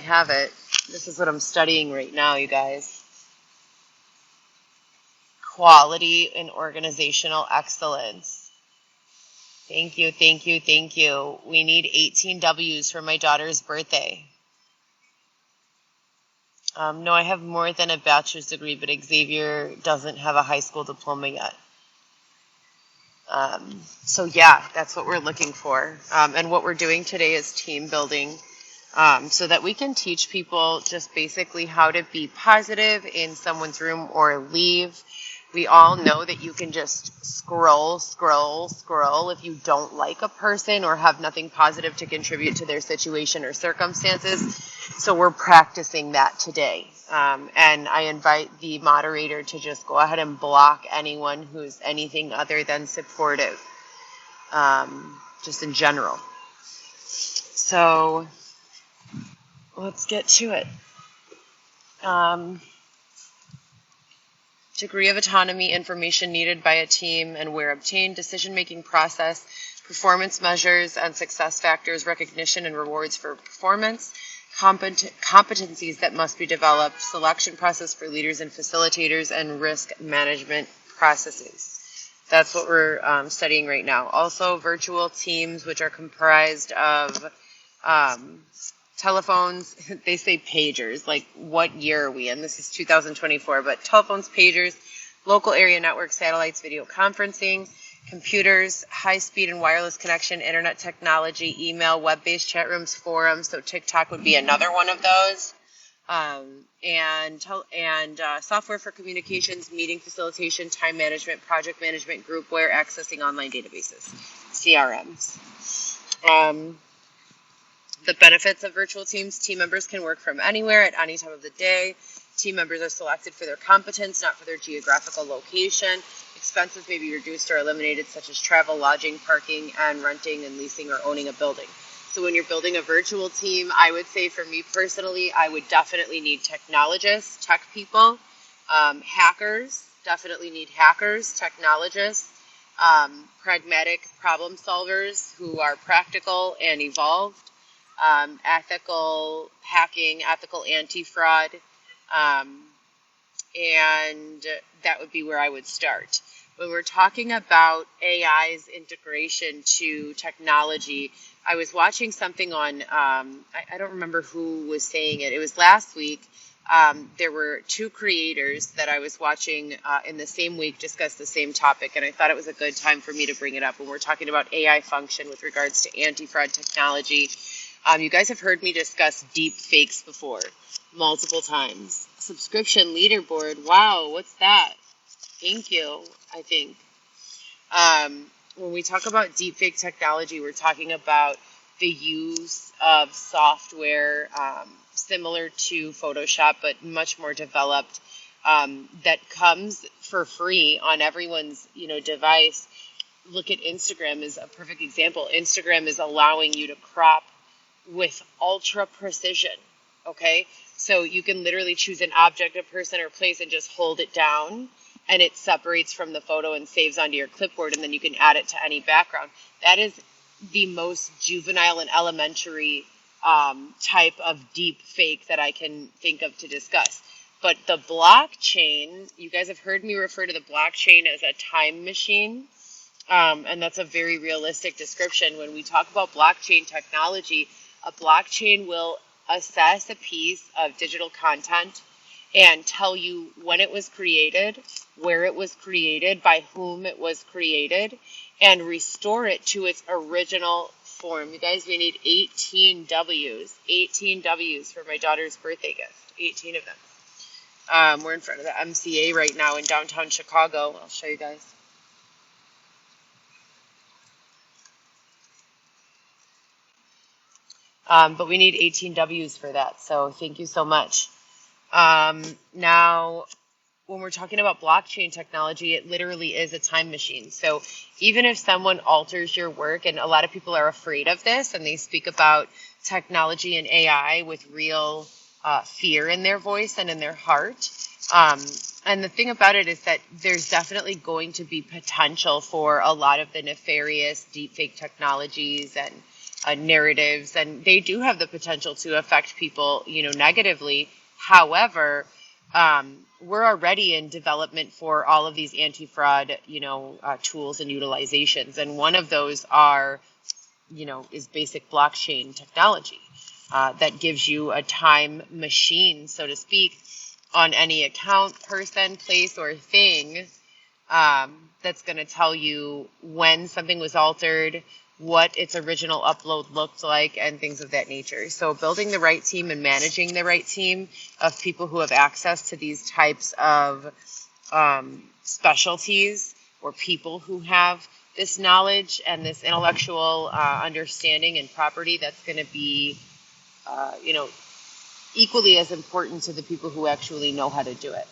have it. This is what I'm studying right now, you guys. Quality and organizational excellence. Thank you, thank you, thank you. We need 18 W's for my daughter's birthday. No, I have more than a bachelor's degree, but Xavier doesn't have a high school diploma yet. So yeah, that's what we're looking for. And what we're doing today is team building, so that we can teach people just basically how to be positive in someone's room or leave. We all know that you can just scroll if you don't like a person or have nothing positive to contribute to their situation or circumstances. So we're practicing that today. And I invite the moderator to just go ahead and block anyone who's anything other than supportive, just in general. So let's get to it. Degree of autonomy, information needed by a team and where obtained, decision-making process, performance measures and success factors, recognition and rewards for performance, competencies that must be developed, selection process for leaders and facilitators, and risk management processes. That's what we're studying right now. Also, virtual teams, which are comprised of telephones, they say pagers, like what year are we in? This is 2024, but telephones, pagers, local area networks, satellites, video conferencing, computers, high-speed and wireless connection, internet technology, email, web-based chat rooms, forums, so TikTok would be another one of those, and software for communications, meeting facilitation, time management, project management, groupware, accessing online databases, CRMs. The benefits of virtual teams: team members can work from anywhere at any time of the day. Team members are selected for their competence, not for their geographical location. Expenses may be reduced or eliminated, such as travel, lodging, parking, and renting and leasing or owning a building. So when you're building a virtual team, I would say for me personally, I would definitely need technologists, tech people, hackers, definitely need hackers, technologists, pragmatic problem solvers who are practical and evolved, ethical hacking, ethical anti-fraud, and that would be where I would start. When we're talking about AI's integration to technology, I was watching something on, I don't remember who was saying it. It was last week. There were two creators that I was watching in the same week discuss the same topic, and I thought it was a good time for me to bring it up when we're talking about AI function with regards to anti-fraud technology. You guys have heard me discuss deep fakes before, multiple times. Subscription leaderboard, wow, what's that? Thank you, I think. When we talk about deep fake technology, we're talking about the use of software similar to Photoshop, but much more developed, that comes for free on everyone's device. Look at Instagram as a perfect example. Instagram is allowing you to crop with ultra precision, okay? So you can literally choose an object, a person, or place and just hold it down, and it separates from the photo and saves onto your clipboard, and then you can add it to any background. That is the most juvenile and elementary type of deep fake that I can think of to discuss. But the blockchain, you guys have heard me refer to the blockchain as a time machine, and that's a very realistic description. When we talk about blockchain technology, a blockchain will assess a piece of digital content and tell you when it was created, where it was created, by whom it was created, and restore it to its original form. You guys, we need 18 W's. 18 W's for my daughter's birthday gift. 18 of them. We're in front of the MCA right now in downtown Chicago. I'll show you guys. But we need 18 W's for that, so thank you so much. Now, when we're talking about blockchain technology, it literally is a time machine. So even if someone alters your work, and a lot of people are afraid of this, and they speak about technology and AI with real fear in their voice and in their heart. And the thing about it is that there's definitely going to be potential for a lot of the nefarious deepfake technologies and narratives, and they do have the potential to affect people, negatively. However, we're already in development for all of these anti-fraud, tools and utilizations, and one of those is basic blockchain technology that gives you a time machine, so to speak, on any account, person, place, or thing that's going to tell you when something was altered, what its original upload looked like, and things of that nature. So building the right team and managing the right team of people who have access to these types of specialties, or people who have this knowledge and this intellectual understanding and property, that's going to be, equally as important to the people who actually know how to do it.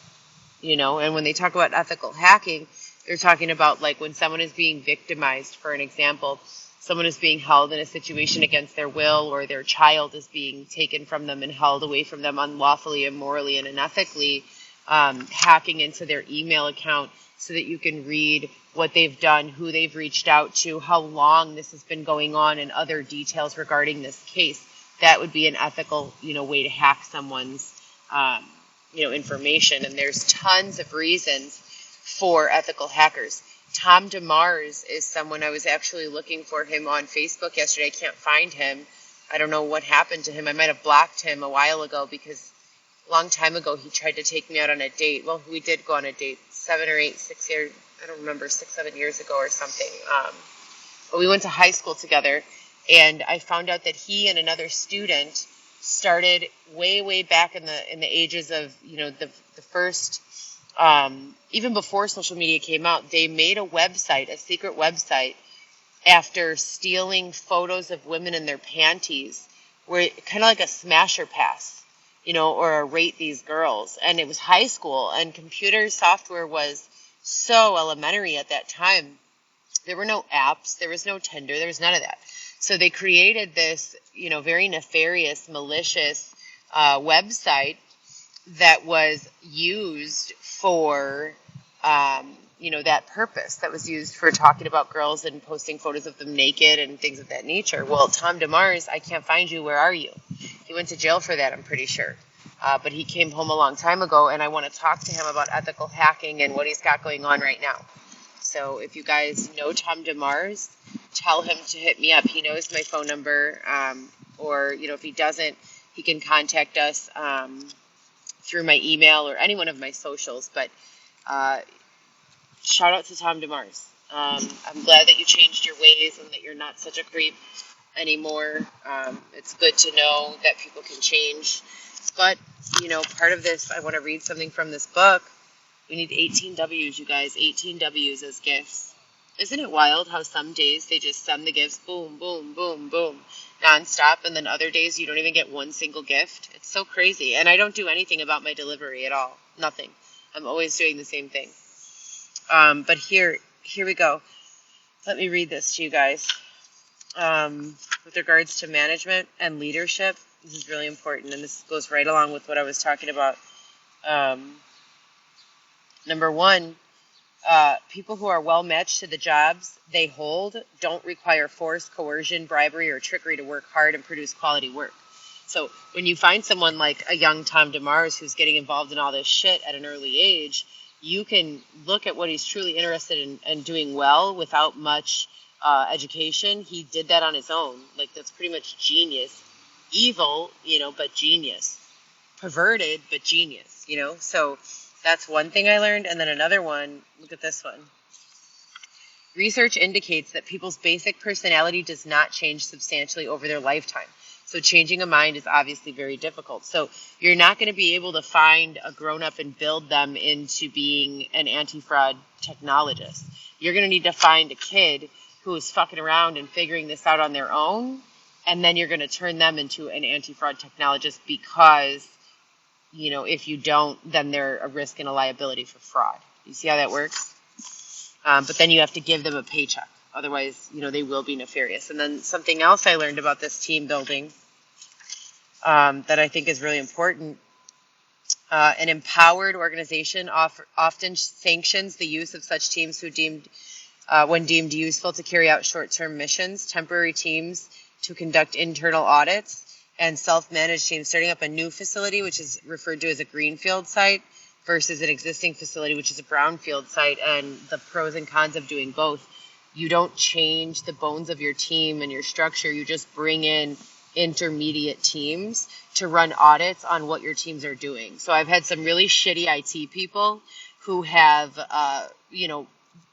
And when they talk about ethical hacking, they're talking about like when someone is being victimized, for an example, someone is being held in a situation against their will, or their child is being taken from them and held away from them unlawfully, immorally, and unethically, hacking into their email account so that you can read what they've done, who they've reached out to, how long this has been going on, and other details regarding this case. That would be an ethical, way to hack someone's, information. And there's tons of reasons for ethical hackers. Tom DeMars is someone, I was actually looking for him on Facebook yesterday. I can't find him. I don't know what happened to him. I might have blocked him a while ago, because a long time ago he tried to take me out on a date. Well, we did go on a date 7 or 8, 6 years, I don't remember, 6, 7 years ago or something. But we went to high school together, and I found out that he and another student started way back in the ages of, the first, even before social media came out. They made a website, a secret website, after stealing photos of women in their panties, where kind of like a smasher pass, or a rate these girls. And it was high school, and computer software was so elementary at that time. There were no apps, there was no Tinder, there was none of that. So they created this, very nefarious, malicious website that was used for, that purpose, that was used for talking about girls and posting photos of them naked and things of that nature. Well, Tom DeMars, I can't find you. Where are you? He went to jail for that, I'm pretty sure. But he came home a long time ago, and I want to talk to him about ethical hacking and what he's got going on right now. So if you guys know Tom DeMars, tell him to hit me up. He knows my phone number, or, if he doesn't, he can contact us through my email or any one of my socials. But shout out to Tom DeMars. I'm glad that you changed your ways and that you're not such a creep anymore. It's good to know that people can change. But, part of this, I want to read something from this book. We need 18 W's, you guys, 18 W's as gifts. Isn't it wild how some days they just send the gifts, boom, boom, boom, boom, nonstop, and then other days you don't even get one single gift? It's so crazy. And I don't do anything about my delivery at all. Nothing. I'm always doing the same thing. But here we go. Let me read this to you guys. With regards to management and leadership, this is really important, and this goes right along with what I was talking about. Number one, people who are well matched to the jobs they hold don't require force, coercion, bribery, or trickery to work hard and produce quality work. So when you find someone like a young Tom DeMars who's getting involved in all this shit at an early age, you can look at what he's truly interested in and doing well without much education. He did that on his own. Like, that's pretty much genius. Evil, but genius. Perverted, but genius, So that's one thing I learned. And then another one, look at this one. Research indicates that people's basic personality does not change substantially over their lifetime. So changing a mind is obviously very difficult. So you're not going to be able to find a grown-up and build them into being an anti-fraud technologist. You're going to need to find a kid who is fucking around and figuring this out on their own, and then you're going to turn them into an anti-fraud technologist, because if you don't, then they're a risk and a liability for fraud. You see how that works? But then you have to give them a paycheck. Otherwise, they will be nefarious. And then something else I learned about this team building that I think is really important. An empowered organization often sanctions the use of such teams when deemed useful to carry out short-term missions. Temporary teams to conduct internal audits and self-managed teams, starting up a new facility, which is referred to as a greenfield site, versus an existing facility, which is a brownfield site, and the pros and cons of doing both. You don't change the bones of your team and your structure. You just bring in intermediate teams to run audits on what your teams are doing. So I've had some really shitty IT people who have,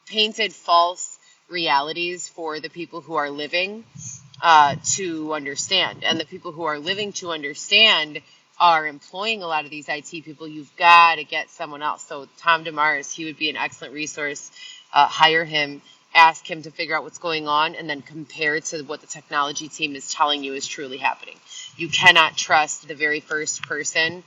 painted false realities for the people who are living to understand. And the people who are living to understand are employing a lot of these IT people. You've got to get someone else. So Tom DeMars, he would be an excellent resource. Hire him, ask him to figure out what's going on, and then compare to what the technology team is telling you is truly happening. You cannot trust the very first person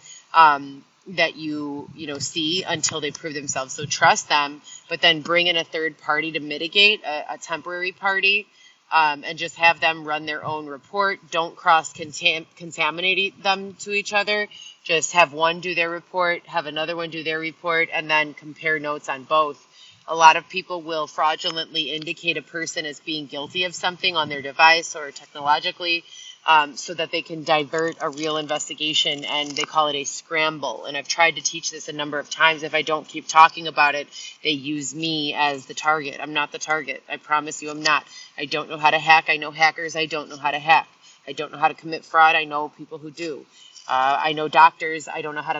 that you see until they prove themselves. So trust them, but then bring in a third party to mitigate, a temporary party, and just have them run their own report. Don't contaminate them to each other. Just have one do their report, have another one do their report, and then compare notes on both. A lot of people will fraudulently indicate a person as being guilty of something on their device or technologically, so that they can divert a real investigation, and they call it a scramble. And I've tried to teach this a number of times. If I don't keep talking about it, they use me as the target. I'm not the target. I promise you I'm not. I don't know how to hack. I know hackers. I don't know how to hack. I don't know how to commit fraud. I know people who do. I know doctors. I don't know how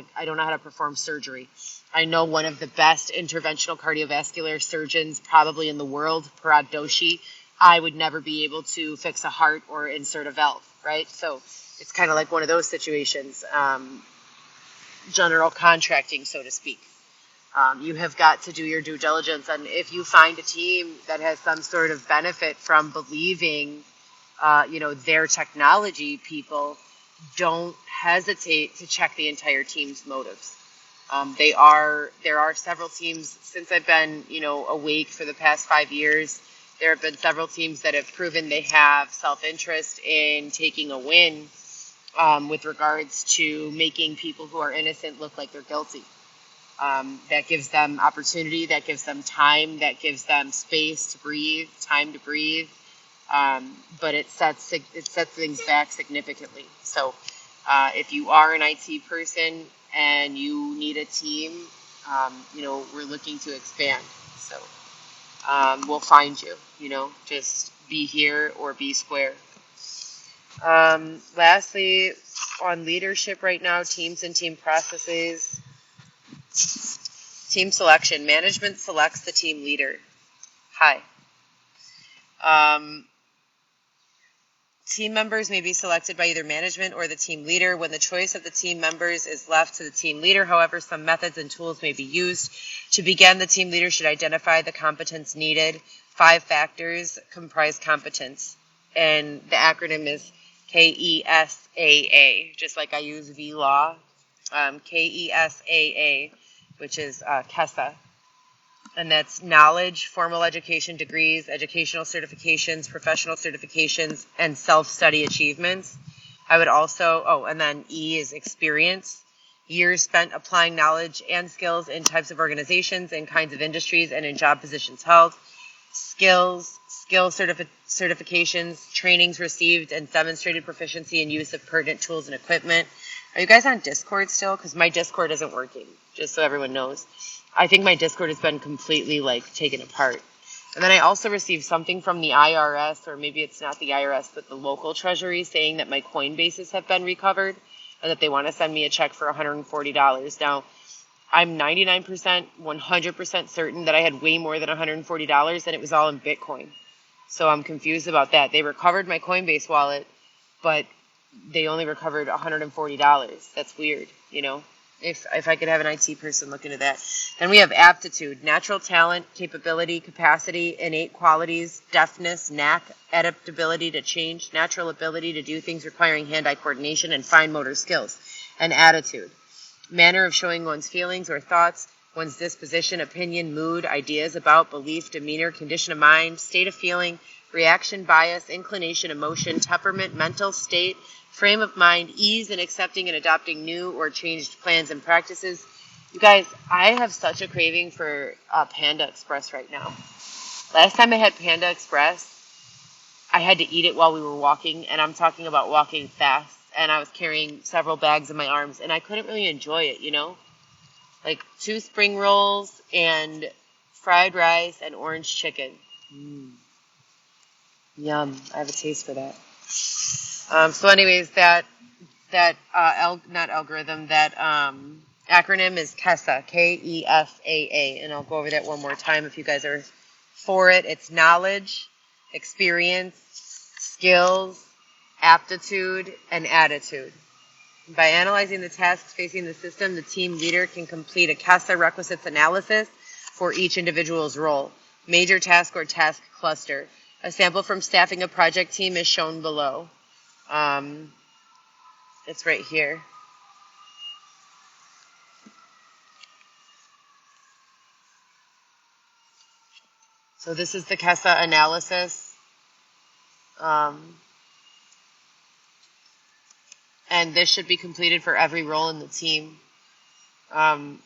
to perform surgery. I know one of the best interventional cardiovascular surgeons probably in the world, Parad Doshi. I would never be able to fix a heart or insert a valve, right? So it's kind of like one of those situations, general contracting, so to speak. You have got to do your due diligence. And if you find a team that has some sort of benefit from believing, their technology people, don't hesitate to check the entire team's motives. There are several teams since I've been, awake for the past 5 years. There have been several teams that have proven they have self-interest in taking a win with regards to making people who are innocent look like they're guilty. That gives them opportunity, that gives them time, that gives them space to breathe, time to breathe. But it sets things back significantly. So if you are an IT person and you need a team, we're looking to expand. So we'll find you, just be here or be square. Lastly, on leadership right now, teams and team processes, team selection. Management selects the team leader. Hi. Team members may be selected by either management or the team leader. When the choice of the team members is left to the team leader, however, some methods and tools may be used. To begin, the team leader should identify the competence needed. 5 factors comprise competence, and the acronym is KESAA, just like I use VLAW, KESAA, which is KESA. And that's knowledge, formal education degrees, educational certifications, professional certifications, and self-study achievements. I would also, and then E is experience. Years spent applying knowledge and skills in types of organizations and kinds of industries and in job positions held. Skills, certifications, trainings received, and demonstrated proficiency in use of pertinent tools and equipment. Are you guys on Discord still? Because my Discord isn't working, just so everyone knows. I think my Discord has been completely taken apart. And then I also received something from the IRS, or maybe it's not the IRS, but the local treasury, saying that my Coinbases have been recovered and that they want to send me a check for $140. Now, I'm 99%, 100% certain that I had way more than $140 and it was all in Bitcoin. So I'm confused about that. They recovered my Coinbase wallet, but they only recovered $140. That's weird, If I could have an IT person look into that. Then we have aptitude, natural talent, capability, capacity, innate qualities, deafness, knack, adaptability to change, natural ability to do things requiring hand-eye coordination and fine motor skills. And attitude, manner of showing one's feelings or thoughts, one's disposition, opinion, mood, ideas about, belief, demeanor, condition of mind, state of feeling, reaction, bias, inclination, emotion, temperament, mental state, frame of mind, ease in accepting and adopting new or changed plans and practices. You guys, I have such a craving for Panda Express right now. Last time I had Panda Express, I had to eat it while we were walking, and I'm talking about walking fast, and I was carrying several bags in my arms, and I couldn't really enjoy it, Like 2 spring rolls and fried rice and orange chicken. Yum. I have a taste for that. So anyways, that not algorithm, that acronym is KESA, KEFAA, and I'll go over that one more time if you guys are for it. It's knowledge, experience, skills, aptitude, and attitude. By analyzing the tasks facing the system, the team leader can complete a KESA requisites analysis for each individual's role, major task or task cluster. A sample from staffing a project team is shown below. It's right here. So this is the KESA analysis. And this should be completed for every role in the team. The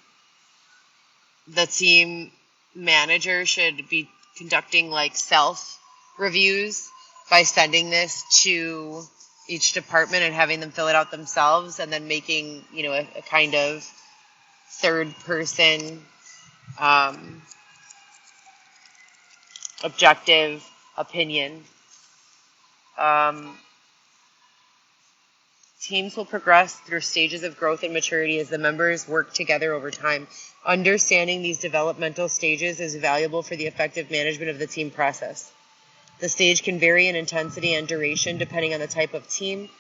team manager should be conducting like self-reviews by sending this to each department and having them fill it out themselves, and then making, a kind of third-person objective opinion. Teams will progress through stages of growth and maturity as the members work together over time. Understanding these developmental stages is valuable for the effective management of the team process. The stage can vary in intensity and duration depending on the type of team.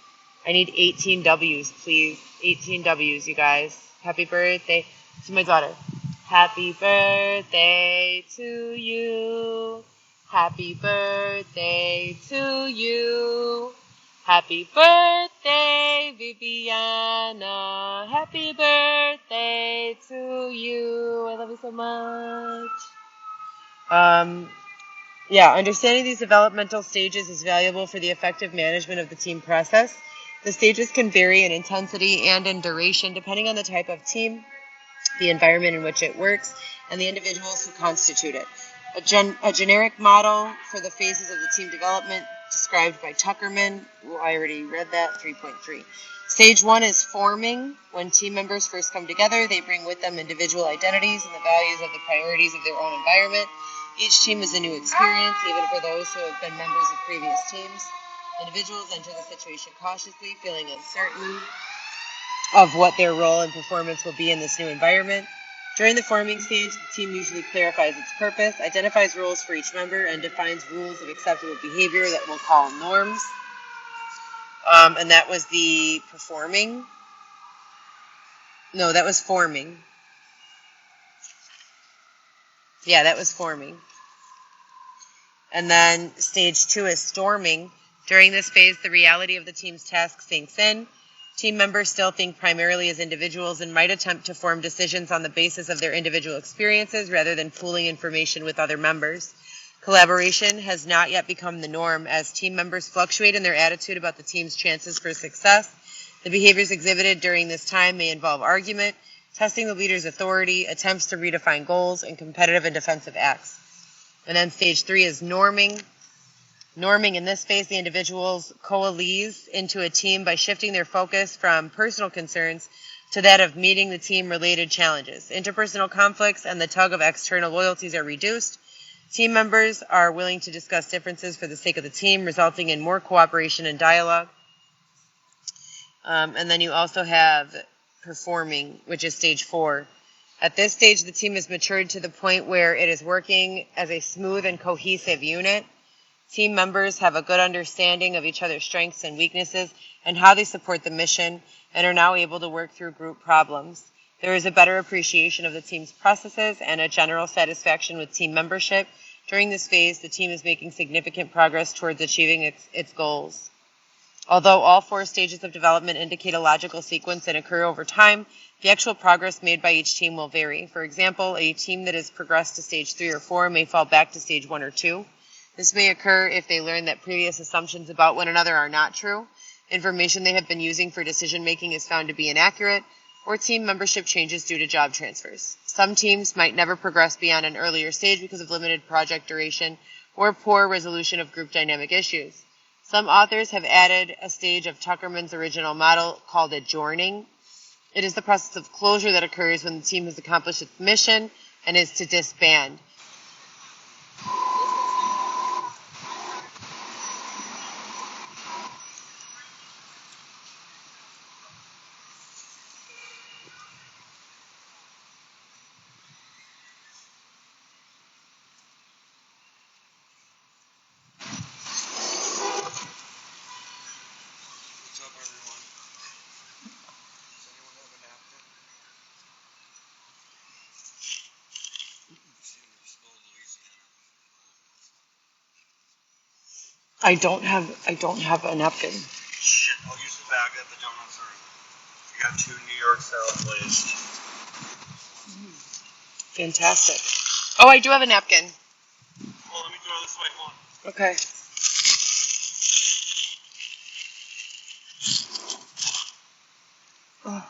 I need 18 W's, please. 18 W's, you guys. Happy birthday to my daughter. Happy birthday to you. Happy birthday to you. Happy birthday, Viviana. Happy birthday to you. I love you so much. Understanding these developmental stages is valuable for the effective management of the team process. The stages can vary in intensity and in duration depending on the type of team, the environment in which it works, and the individuals who constitute it. A generic model for the phases of the team development described by Tuckerman. Well, I already read that, 3.3. Stage 1 is forming. When team members first come together, they bring with them individual identities and the values of the priorities of their own environment. Each team is a new experience, even for those who have been members of previous teams. Individuals enter the situation cautiously, feeling uncertain of what their role and performance will be in this new environment. During the forming stage, the team usually clarifies its purpose, identifies roles for each member, and defines rules of acceptable behavior that we'll call norms. And that was the performing. No, that was forming. Yeah, that was forming. And then stage 2 is storming. During this phase, the reality of the team's task sinks in. Team members still think primarily as individuals and might attempt to form decisions on the basis of their individual experiences rather than pooling information with other members. Collaboration has not yet become the norm as team members fluctuate in their attitude about the team's chances for success. The behaviors exhibited during this time may involve argument, testing the leader's authority, attempts to redefine goals, and competitive and defensive acts. And then stage 3 is norming. Norming, in this phase, the individuals coalesce into a team by shifting their focus from personal concerns to that of meeting the team-related challenges. Interpersonal conflicts and the tug of external loyalties are reduced. Team members are willing to discuss differences for the sake of the team, resulting in more cooperation and dialogue. And then you also have performing, which is stage 4. At this stage, the team has matured to the point where it is working as a smooth and cohesive unit. Team members have a good understanding of each other's strengths and weaknesses and how they support the mission and are now able to work through group problems. There is a better appreciation of the team's processes and a general satisfaction with team membership. During this phase, the team is making significant progress towards achieving its goals. Although all 4 stages of development indicate a logical sequence and occur over time, the actual progress made by each team will vary. For example, a team that has progressed to stage 3 or 4 may fall back to stage 1 or 2. This may occur if they learn that previous assumptions about one another are not true, information they have been using for decision-making is found to be inaccurate, or team membership changes due to job transfers. Some teams might never progress beyond an earlier stage because of limited project duration or poor resolution of group dynamic issues. Some authors have added a stage of Tuckerman's original model called adjourning. It is the process of closure that occurs when the team has accomplished its mission and is to disband. What's up, everyone? Does anyone have a napkin? See, we're still Louisiana. I don't have a napkin. Shit, I'll use the bag that the donuts are in. We got 2 New York style glazed. Fantastic. Oh, I do have a napkin. Well, let me throw this way. Hold on. Okay. Oh.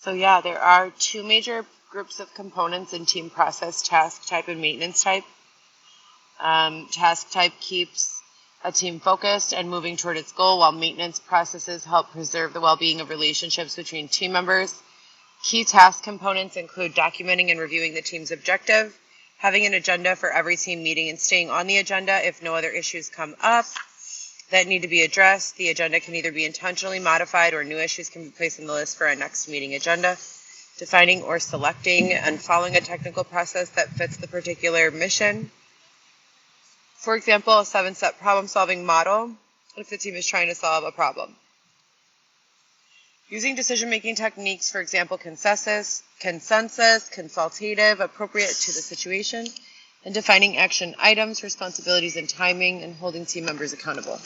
So yeah, there are 2 major groups of components in team process: task type and maintenance type. Task type keeps a team focused and moving toward its goal, while maintenance processes help preserve the well-being of relationships between team members. Key task components include documenting and reviewing the team's objective, having an agenda for every team meeting and staying on the agenda if no other issues come up that need to be addressed. The agenda can either be intentionally modified or new issues can be placed on the list for our next meeting agenda. Defining or selecting and following a technical process that fits the particular mission. For example, a 7-step problem-solving model if the team is trying to solve a problem. Using decision-making techniques, for example, consensus, consultative, appropriate to the situation, and defining action items, responsibilities, and timing, and holding team members accountable.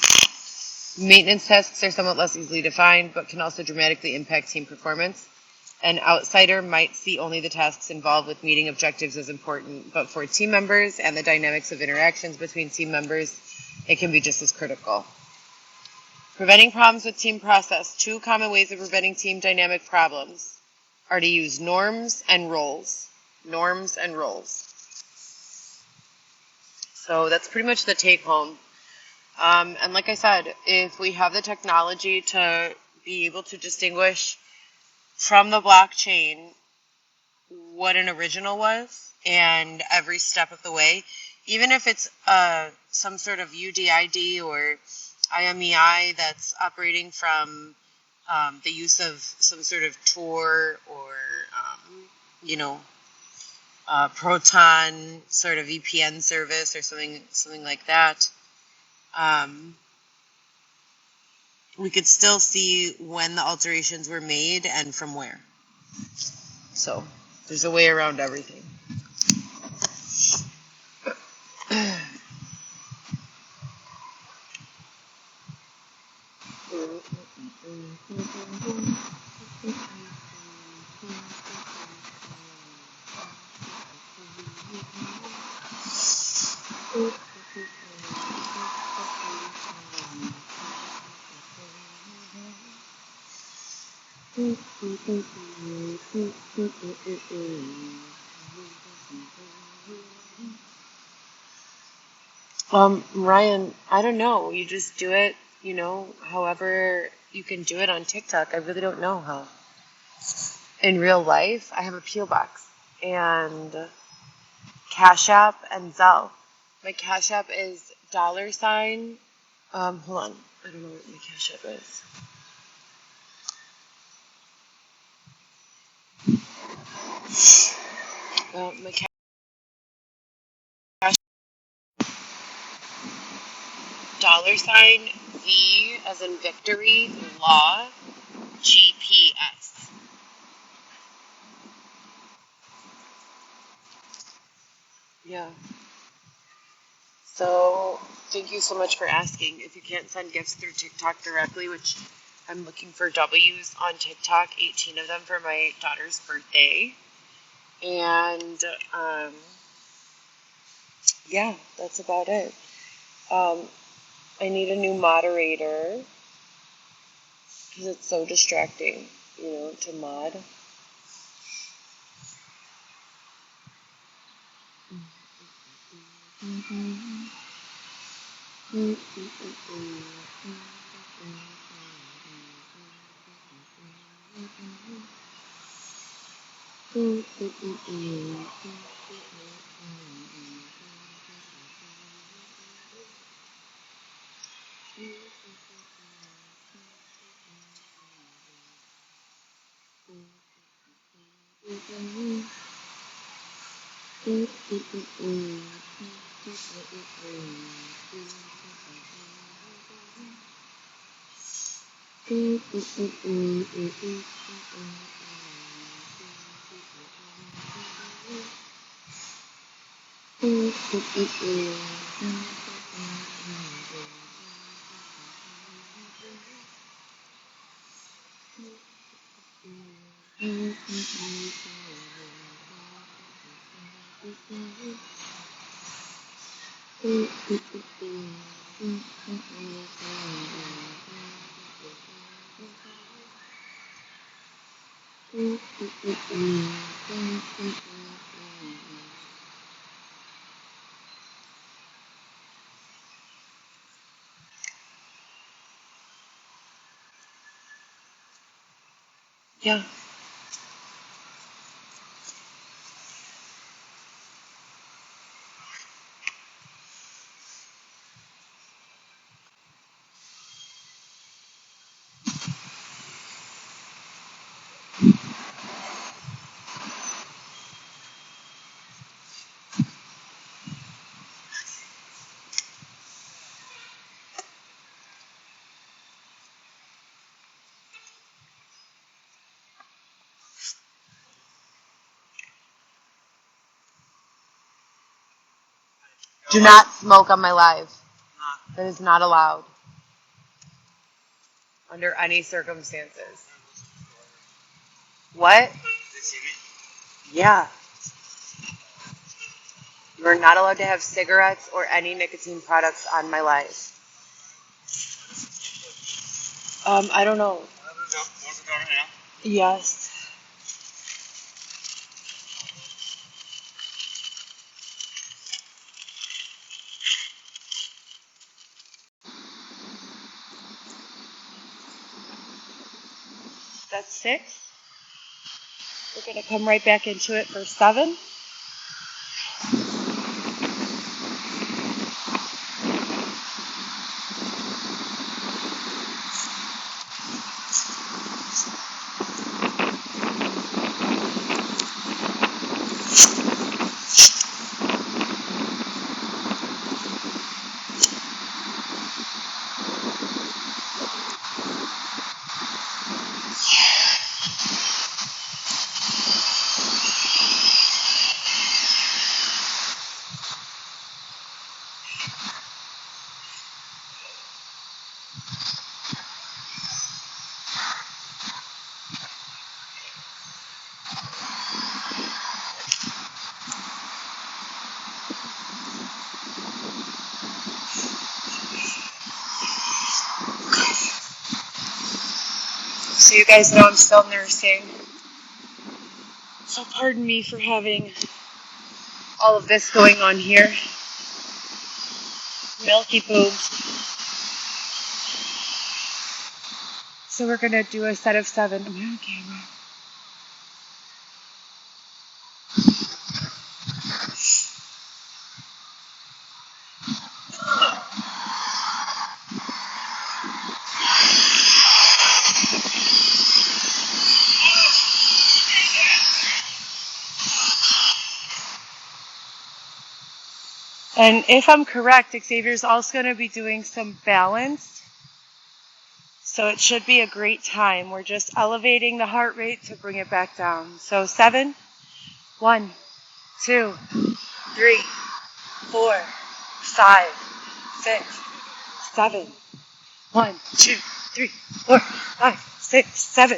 Maintenance tasks are somewhat less easily defined, but can also dramatically impact team performance. An outsider might see only the tasks involved with meeting objectives as important, but for team members and the dynamics of interactions between team members, it can be just as critical. Preventing problems with team process. 2 common ways of preventing team dynamic problems are to use norms and roles. Norms and roles. So that's pretty much the take home. And like I said, if we have the technology to be able to distinguish from the blockchain what an original was and every step of the way, even if it's some sort of UDID or IMEI that's operating from the use of some sort of Tor or, Proton sort of VPN service or something like that, we could still see when the alterations were made and from where. So there's a way around everything. Ryan, I don't know. You just do it, however you can do it on TikTok. I really don't know how. In real life, I have a P.O. box and Cash App and Zelle. My Cash App is $. Hold on. I don't know what my Cash App is. My Cash $V as in victory, law, GPS. Yeah. So thank you so much for asking. If you can't send gifts through TikTok directly, which I'm looking for W's on TikTok, 18 of them for my daughter's birthday. And yeah, that's about it. I need a new moderator because it's so distracting, to mod. Yeah. Do not smoke on my live. That is not allowed under any circumstances. What? Yeah. You are not allowed to have cigarettes or any nicotine products on my live. I don't know. Yes. That's 6. We're going to come right back into it for 7. So you guys know I'm still nursing. So pardon me for having all of this going on here. Milky boobs. So we're going to do a set of 7. Am I on camera? And if I'm correct, Xavier's also going to be doing some balance. So it should be a great time. We're just elevating the heart rate to bring it back down. So 7, 1, 2, 3, 4, 5, 6, 7. 1, 2, 3, 4, 5, 6, 7.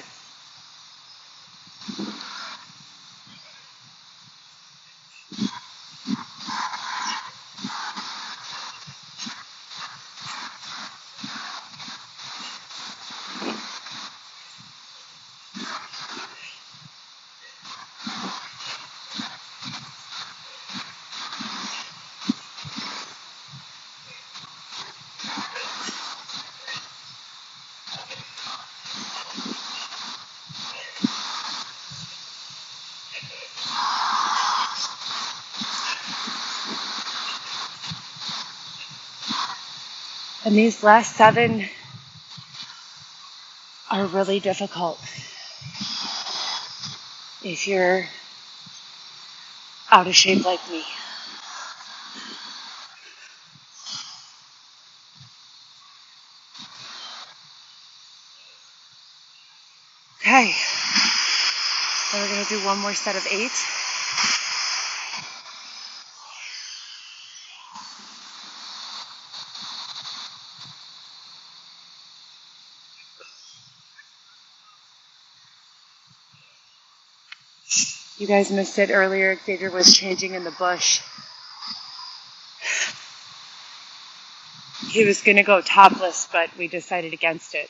And these last 7 are really difficult. If you're out of shape like me. Okay. So we're going to do one more set of 8. You guys missed it earlier. Xavier was changing in the bush. He was going to go topless, but we decided against it.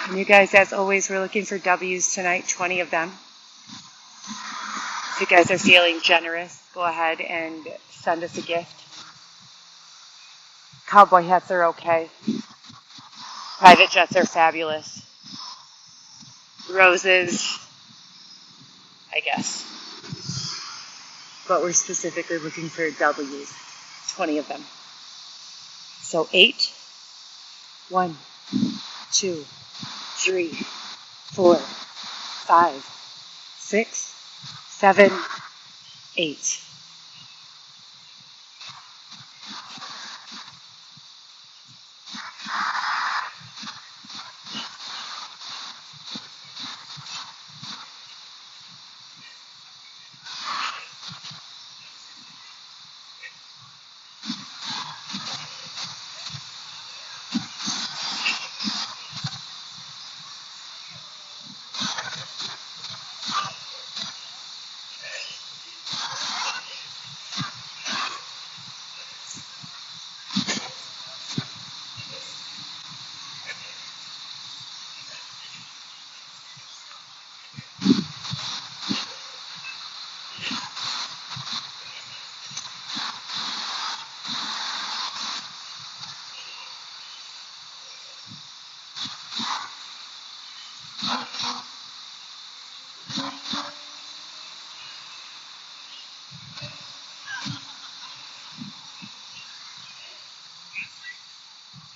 And you guys, as always, we're looking for W's tonight, 20 of them. If you guys are feeling generous, go ahead and send us a gift. Cowboy hats are okay. Private jets are fabulous. Roses, I guess. But we're specifically looking for W's, 20 of them. So 8, 1, 2, 3, 4, 5, 6, 7, 8.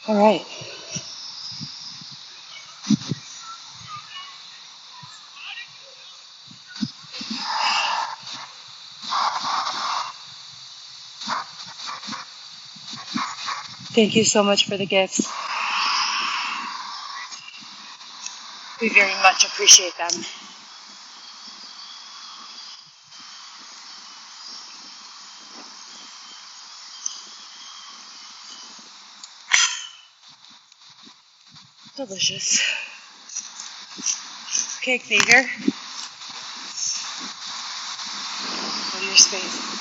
All right. Thank you so much for the gifts. We very much appreciate them. Delicious. Okay, Xavier. Go to your space.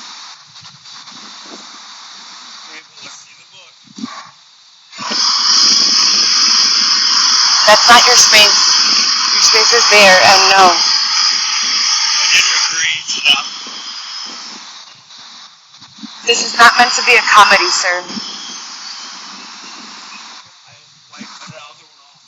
That's not your space. Your space is there, and no. I didn't agree to that. Not meant to be a comedy, sir. I cut the other one off.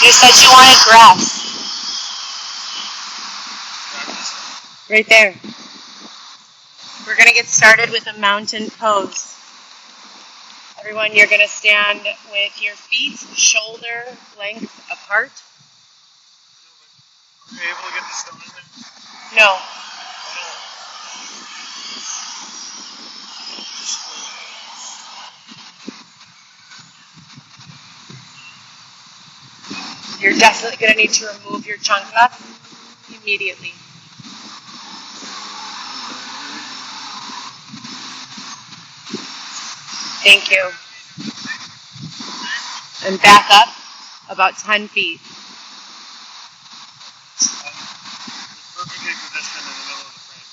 You said you wanted grass. Right there. We're going to get started with a mountain pose. Everyone, you're going to stand with your feet shoulder length apart. Are you able to get the stone in there? No. You're definitely going to need to remove your chancla immediately. Thank you. And back up about 10 feet. Perfectly positioned in the middle of the frame.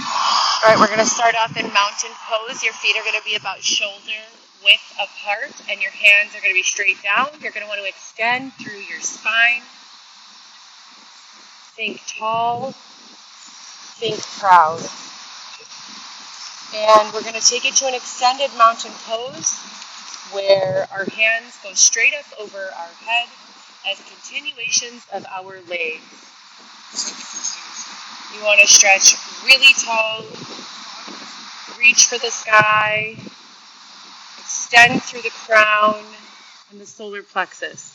All right, we're going to start off in mountain pose. Your feet are going to be about shoulder width apart, and your hands are going to be straight down. You're going to want to extend through your spine. Think tall. Think proud. And we're going to take it to an extended mountain pose where our hands go straight up over our head as continuations of our legs. You want to stretch really tall, reach for the sky, extend through the crown and the solar plexus.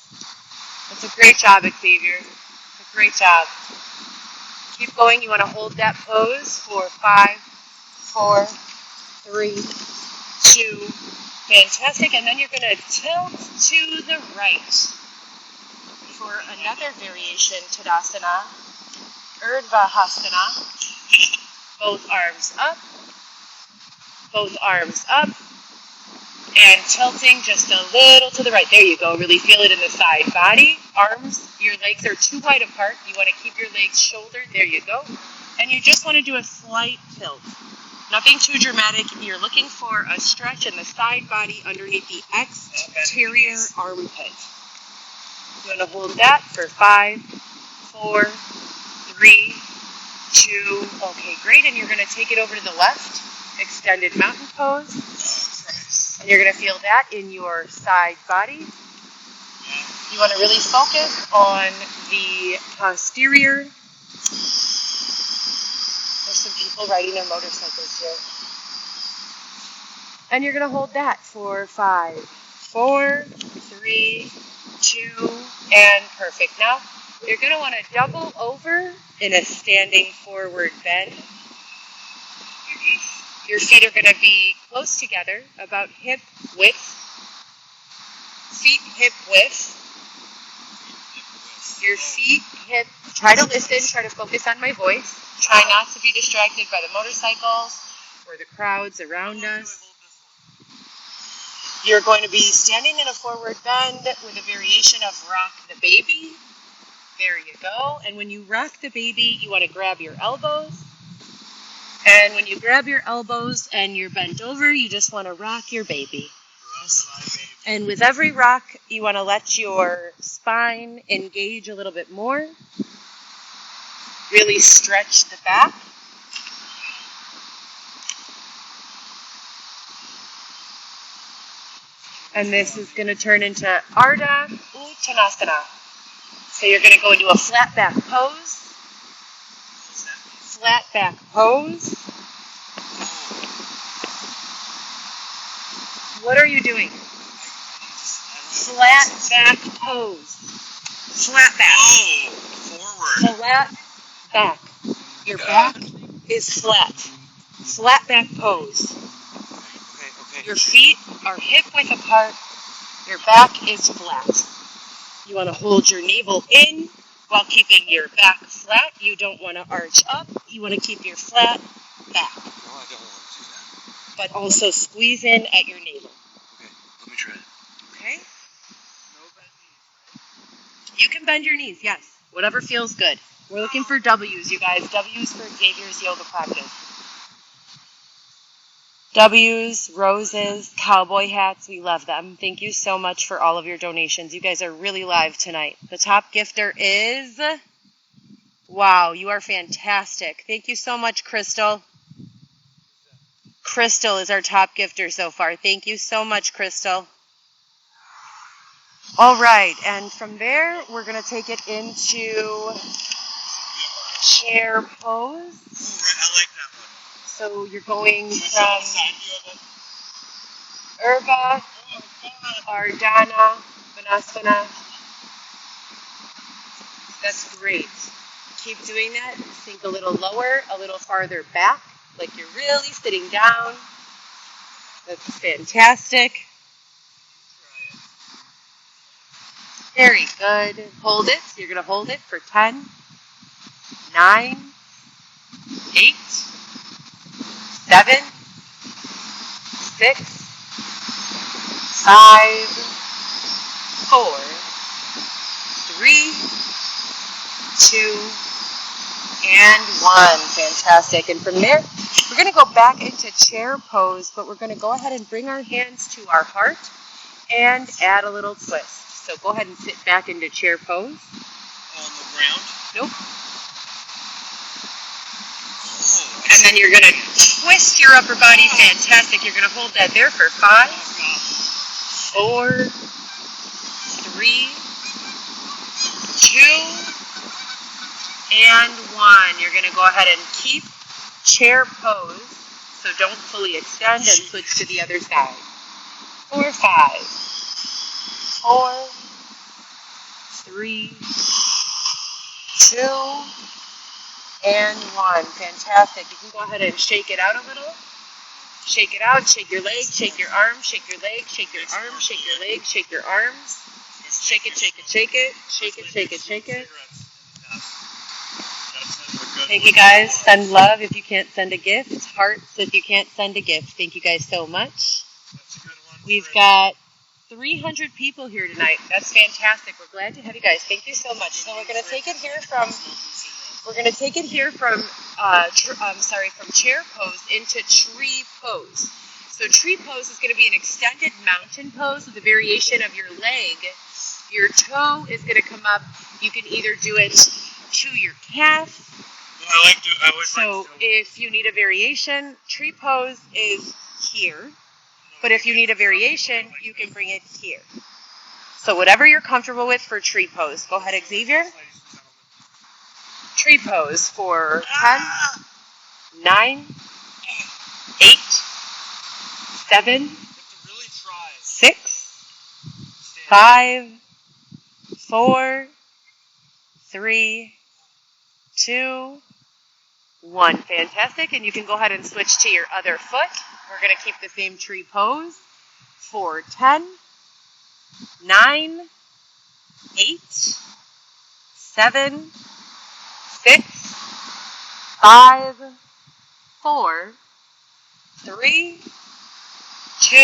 That's a great job, Xavier. That's a great job. Keep going. You want to hold that pose for 5, 4, 3, 2. Fantastic. And then you're going to tilt to the right for another variation, Tadasana, Urdhva Hasana. Both arms up, and tilting just a little to the right. There you go. Really feel it in the side body. Arms, your legs are too wide apart. You want to keep your legs shouldered. There you go. And you just want to do a slight tilt. Nothing too dramatic. You're looking for a stretch in the side body underneath the exterior armpit. You want to hold that for 5, 4, 3, 2. Okay, great. And you're going to take it over to the left. Extended mountain pose. And you're going to feel that in your side body. You want to really focus on the posterior. There's some people riding their motorcycles here. And you're going to hold that for 5, 4, 3, 2, and perfect. Now, you're going to want to double over in a standing forward bend. Your feet are going to be close together, about hip width. Feet hip width. Your feet hip. Try to listen. Try to focus on my voice. Try not to be distracted by the motorcycles or the crowds around us. You're going to be standing in a forward bend with a variation of rock the baby. There you go. And when you rock the baby, you want to grab your elbows. And when you grab your elbows and you're bent over, you just want to rock your baby. And with every rock, you want to let your spine engage a little bit more. Really stretch the back. And this is going to turn into Ardha Uttanasana. So you're going to go into a flat back pose. Flat back pose. What are you doing? Flat back pose. Flat back. Forward. Flat back. Your back is flat. Flat back pose. Okay. Your feet are hip width apart. Your back is flat. You want to hold your navel in while keeping your back flat. You don't want to arch up. You want to keep your flat back. No, I don't want to do that. But also squeeze in at your navel. Okay, let me try it. Okay? No bend knees. You can bend your knees, yes. Whatever feels good. We're looking for W's, you guys. W's for Xavier's yoga practice. W's, roses, cowboy hats. We love them. Thank you so much for all of your donations. You guys are really live tonight. The top gifter is... Wow, you are fantastic. Thank you so much, Crystal. Crystal is our top gifter so far. Thank you so much, Crystal. All right, and from there, we're going to take it into chair pose. I like that one. So you're going from Urba, Ardana, Vanasana. That's great. Keep doing that. Sink a little lower, a little farther back, like you're really sitting down. That's fantastic. Very good. Hold it. You're going to hold it for 10, 9, 8, 7, 6, 5, 4, 3, 2, and 1. Fantastic. And from there, we're going to go back into chair pose, but we're going to go ahead and bring our hands to our heart and add a little twist. So go ahead and sit back into chair pose. On the ground? Nope. And then you're going to twist your upper body. Fantastic. You're going to hold that there for 5, 4, 3, 2, and 1. You're going to go ahead and keep chair pose. So don't fully extend and switch to the other side. 4, 5, 4, 3, 2, and 1. Fantastic. You can go ahead and shake it out a little. Shake it out. Shake your legs. Shake your arms. Shake your legs. Shake your arms. Shake your legs. Shake your arms. Shake it, shake it, shake it. Shake it, shake it, shake it. Thank you guys. Send love if you can't send a gift. Hearts if you can't send a gift. Thank you guys so much. We've got 300 people here tonight. That's fantastic. We're glad to have you guys. Thank you so much. So we're going to take it here from from chair pose into tree pose. So tree pose is going to be an extended mountain pose with a variation of your leg. Your toe is going to come up. You can either do it to your calf. So if you need a variation, tree pose is here. But if you need a variation, you can bring it here. So whatever you're comfortable with for tree pose. Go ahead, Xavier. Tree pose for 10, 9, 8, 7, 6, 5, 4, 3, 2, 1. Fantastic. And you can go ahead and switch to your other foot. We're going to keep the same tree pose for 10, 9, 8, 7, 6, 5, 4, 3, 2,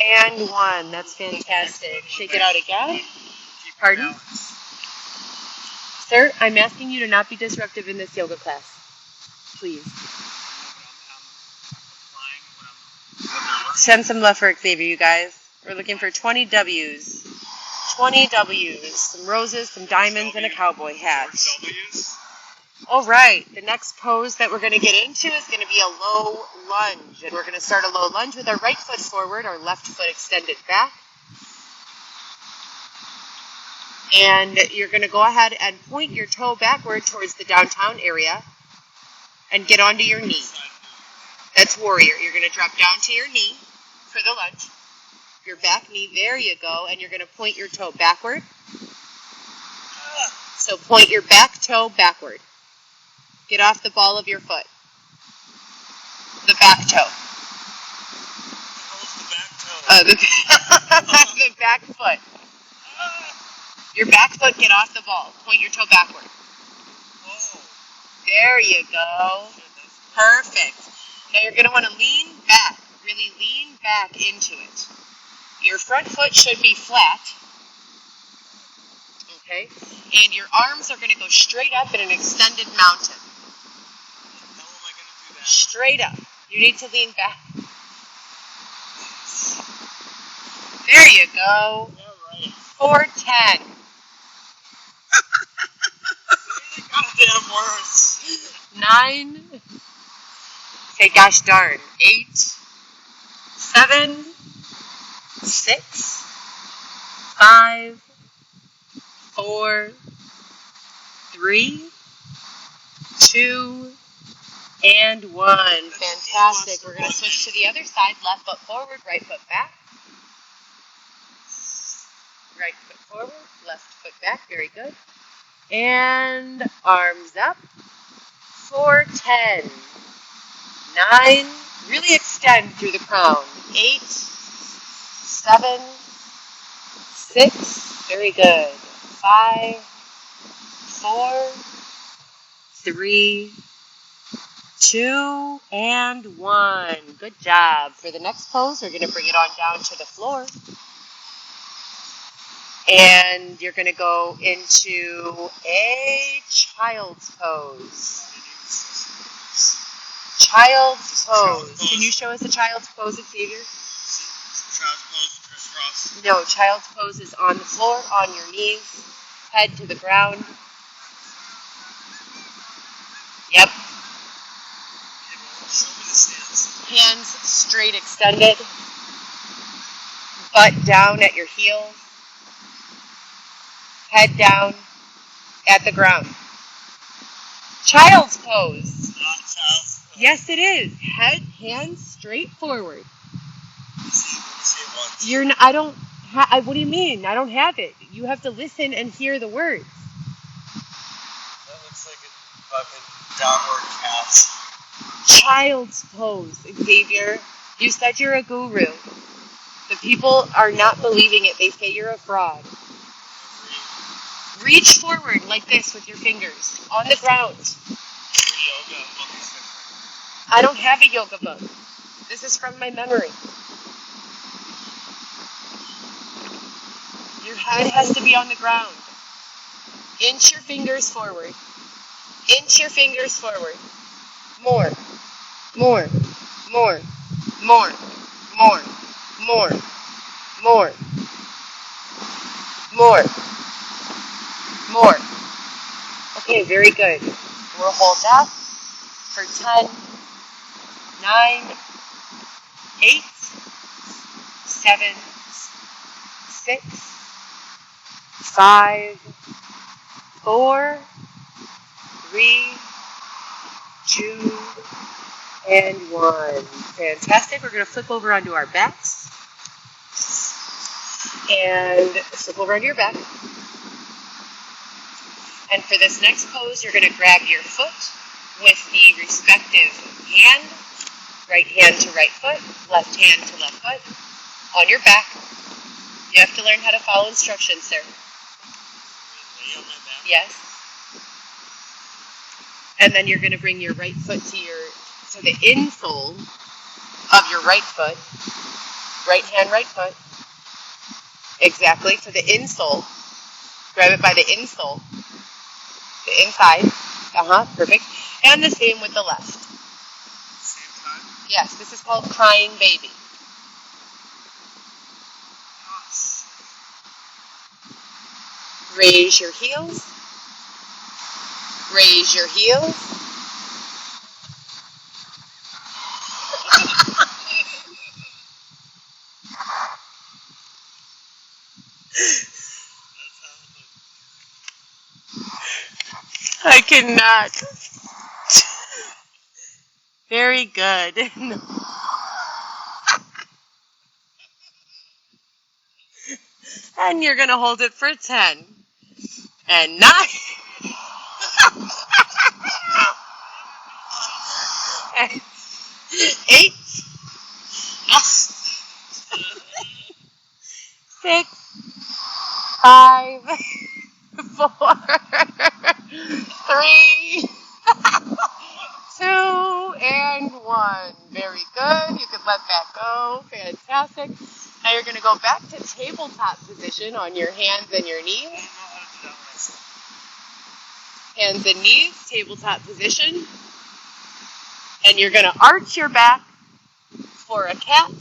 and 1. That's fantastic. Shake it out again. Pardon? Sir, I'm asking you to not be disruptive in this yoga class. Please. Send some love for Xavier, you guys. We're looking for 20 W's. 20 W's. Some roses, some diamonds, and a cowboy hat. All right. The next pose that we're going to get into is going to be a low lunge. And we're going to start a low lunge with our right foot forward, our left foot extended back. And you're going to go ahead and point your toe backward towards the downtown area and get onto your knee. That's warrior. You're going to drop down to your knee for the lunge. Your back knee, there you go. And you're going to point your toe backward. So point your back toe backward. Get off the ball of your foot. The back toe. The back foot. Your back foot, get off the ball. Point your toe backward. There you go. Perfect. Now you're going to want to lean back. Really lean back into it. Your front foot should be flat. okay? And your arms are going to go straight up in an extended mountain. How am I going to do that? Straight up. You need to lean back. There you go. All right. 410. Goddamn words. 9. Okay, gosh darn. 8. 7. 6. 5. 4. 3. 2. And 1. Fantastic. We're going to switch to the other side. Left foot forward, right foot back. Right foot forward, left foot back. Very good. And arms up. 410. 9. Really extend through the crown. 8. 7. 6. Very good. 5. 4. 3. 2. And 1. Good job. For the next pose, we're going to bring it on down to the floor. And you're going to go into a child's pose. Child's pose. Can you show us a child's pose, Xavier? Child's pose, crisscross. No, child's pose is on the floor, on your knees, head to the ground. Yep. Okay, well, show me the stance. Hands straight extended. Butt down at your heels. Head down at the ground. Child's pose. Not child's pose. Yes, it is. Head, hands straight forward. Let me see it once. You're. I don't. What do you mean? I don't have it. You have to listen and hear the words. That looks like a fucking downward cast. Child's pose, Xavier. You said you're a guru. The people are not believing it. They say you're a fraud. Reach forward like this with your fingers on the ground. Every yoga book is different. I don't have a yoga book. This is from my memory. Your head has to be on the ground. Inch your fingers forward. Inch your fingers forward. More. More. More. More. More. More. More. More. More. Okay, very good. We'll hold that for 10, 9, 8, 7, 6, 5, 4, 3, 2, and 1. Fantastic. We're going to flip over onto our backs. And flip over onto your back. And for this next pose, you're going to grab your foot with the respective hand, right hand to right foot, left hand to left foot, on your back. You have to learn how to follow instructions, sir. Lay on my back. Yes. And then you're going to bring your right foot to the insole of your right foot. Right hand, right foot. Exactly, to the insole. Grab it by the insole. The inside. Perfect. And the same with the left. Same time? Yes, this is called crying baby. Oh, shit. Raise your heels. Raise your heels. I cannot. Very good. And you're going to hold it for 10. And 9. And 8. 6. 5. 4. 3. 2 and 1. Very good. You can let that go. Fantastic. Now you're going to go back to tabletop position on your hands and your knees. I don't know how to do that one. Hands and knees, tabletop position. And you're going to arch your back for a cat.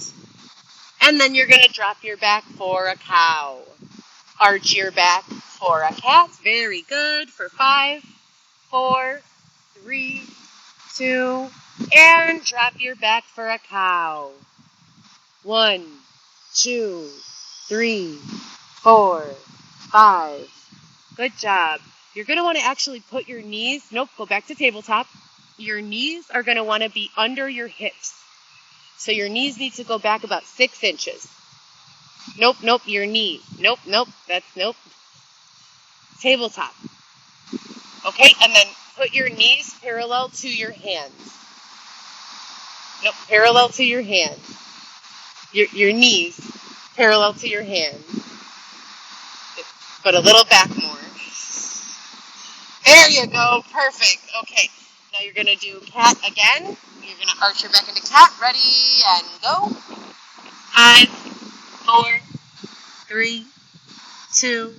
And then you're going to drop your back for a cow. Arch your back for a cat. Very good. For 5, 4, 3, 2, and drop your back for a cow. 1, 2, 3, 4, 5. Good job. You're going to want to actually put your knees, go back to tabletop. Your knees are going to want to be under your hips. So your knees need to go back about 6 inches. Nope, your knees. Nope, tabletop. Okay, and then put your knees parallel to your hands. Nope, parallel to your hands. Your knees parallel to your hands. But a little back more. There you go, perfect. Okay, now you're going to do cat again. You're going to arch your back into cat. Ready, and go. 5, 4, 3, 2,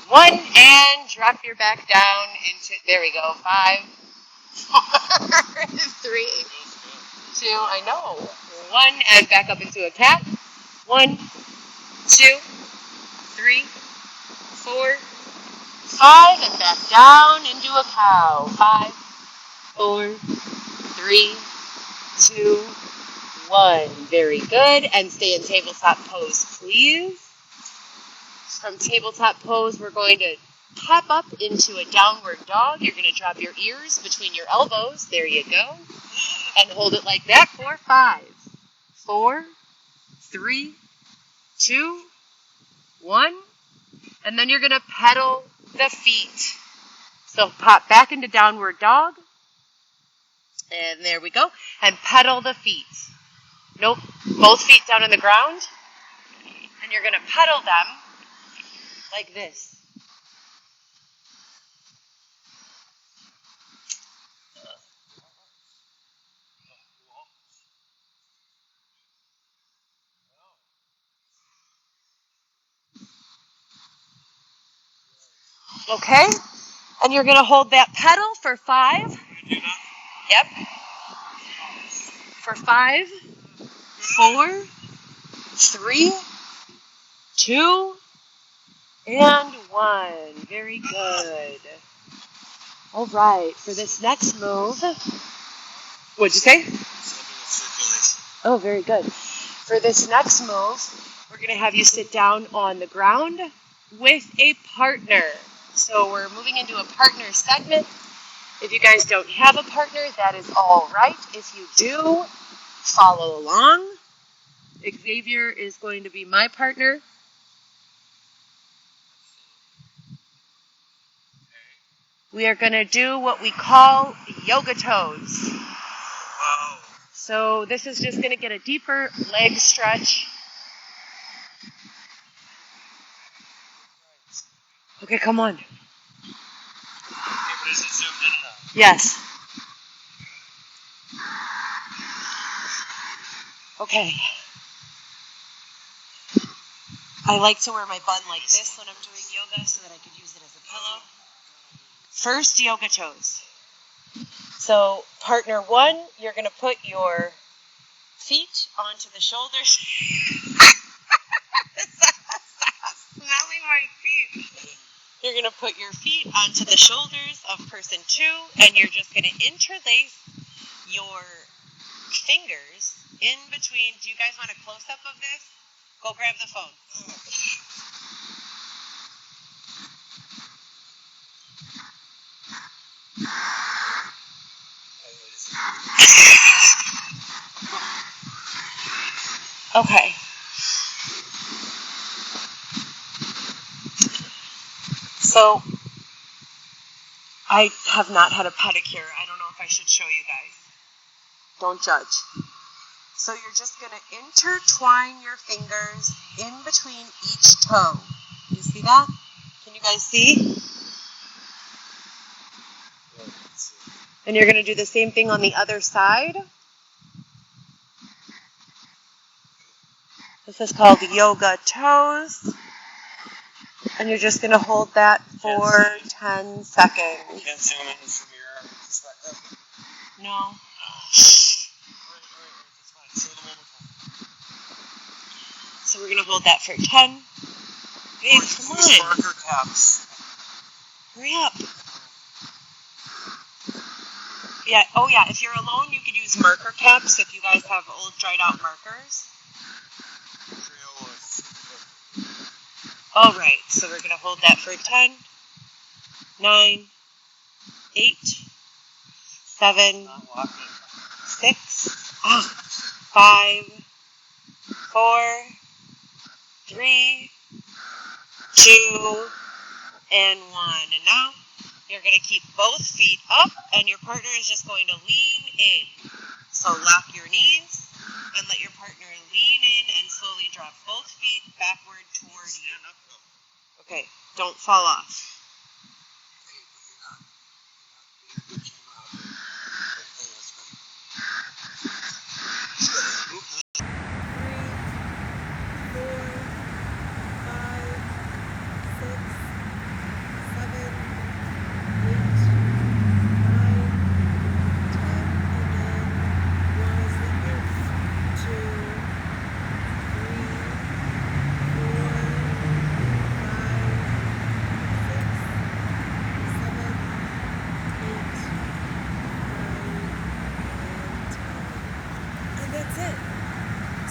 1, and drop your back down into, there we go, 5, 4, 3, 2, I know, 1, and back up into a cat. 1, 2, 3, 4, 5, and back down into a cow. 5, 4, 3, 2, 1. Very good. And stay in tabletop pose, please. From tabletop pose, we're going to hop up into a downward dog. You're going to drop your ears between your elbows. There you go. And hold it like that for 5, 4, 3, 2, 1. And then you're going to pedal the feet. So pop back into downward dog. And there we go. And pedal the feet. Nope. Both feet down on the ground. And you're going to pedal them like this. Okay? And you're going to hold that pedal for 5. Yep. For 5, 4, 3, 2, and 1. Very good. All right. For this next move, what'd you say? Oh, very good. For this next move, we're going to have you sit down on the ground with a partner. So we're moving into a partner segment. If you guys don't have a partner, that is all right. If you do, follow along. Xavier is going to be my partner. We are going to do what we call yoga toes. Wow. So this is just going to get a deeper leg stretch. Okay, come on. Okay, but is it zoomed in enough? Yes. Okay. I like to wear my bun like this when I'm doing yoga so that I could use it as a pillow. First, yoga toes. So, partner 1, you're going to put your feet onto the shoulders. Stop smelling my feet. You're going to put your feet onto the shoulders of person 2, and you're just going to interlace your fingers in between. Do you guys want a close-up of this? Go grab the phone. Okay. So, I have not had a pedicure. I don't know if I should show you guys. Don't judge. So you're just going to intertwine your fingers in between each toe. You see that? Can you guys see? And you're going to do the same thing on the other side. This is called yoga toes. And you're just going to hold that for 10 seconds. Can't zoom in from your perspective. No. Right. That's fine. Show them one more time. So we're going to hold that for 10. Babe, come on. Marker caps. Hurry up. Yeah. Oh, yeah. If you're alone, you could use marker caps if you guys have old dried out markers. All right. So we're going to hold that for 10, 9, 8, 7, 6, 5, 4, 3, 2, and 1. And now you're going to keep both feet up, and your partner is just going to lean in. So lock your knees and let your partner lean in and slowly drop both feet backward toward you. Okay, don't fall off. That's it.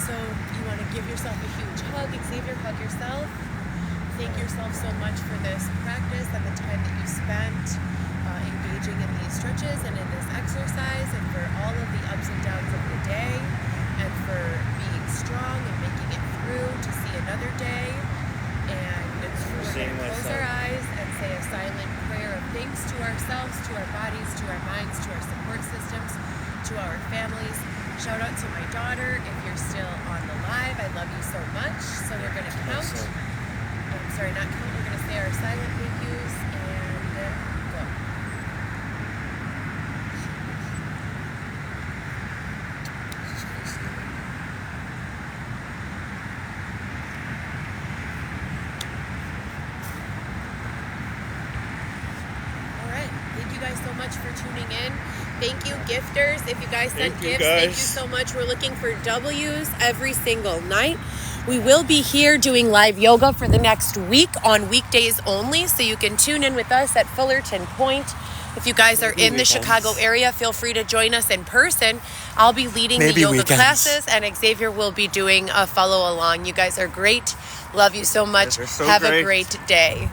So you want to give yourself a huge hug. Xavier, hug yourself. Thank yourself so much for this practice and the time that you spent engaging in these stretches and in this exercise, and for all of the ups and downs of the day, and for being strong and making it through to see another day. And we're going to close our eyes and say a silent prayer of thanks to ourselves, to our bodies, to our minds, to our support systems, to our families. Shout out to my daughter if you're still on the live. I love you so much. So we're going to count. I'm sorry, not count. We're going to say our silent thank yous and go. All right. Thank you guys so much for tuning in. Thank you, gifters. If you guys sent gifts, thank you so much. We're looking for W's every single night. We will be here doing live yoga for the next week on weekdays only, so you can tune in with us at Fullerton Point. If you guys are in the Chicago area, feel free to join us in person. I'll be leading the yoga classes, and Xavier will be doing a follow along. You guys are great. Love you so much. Have a great day.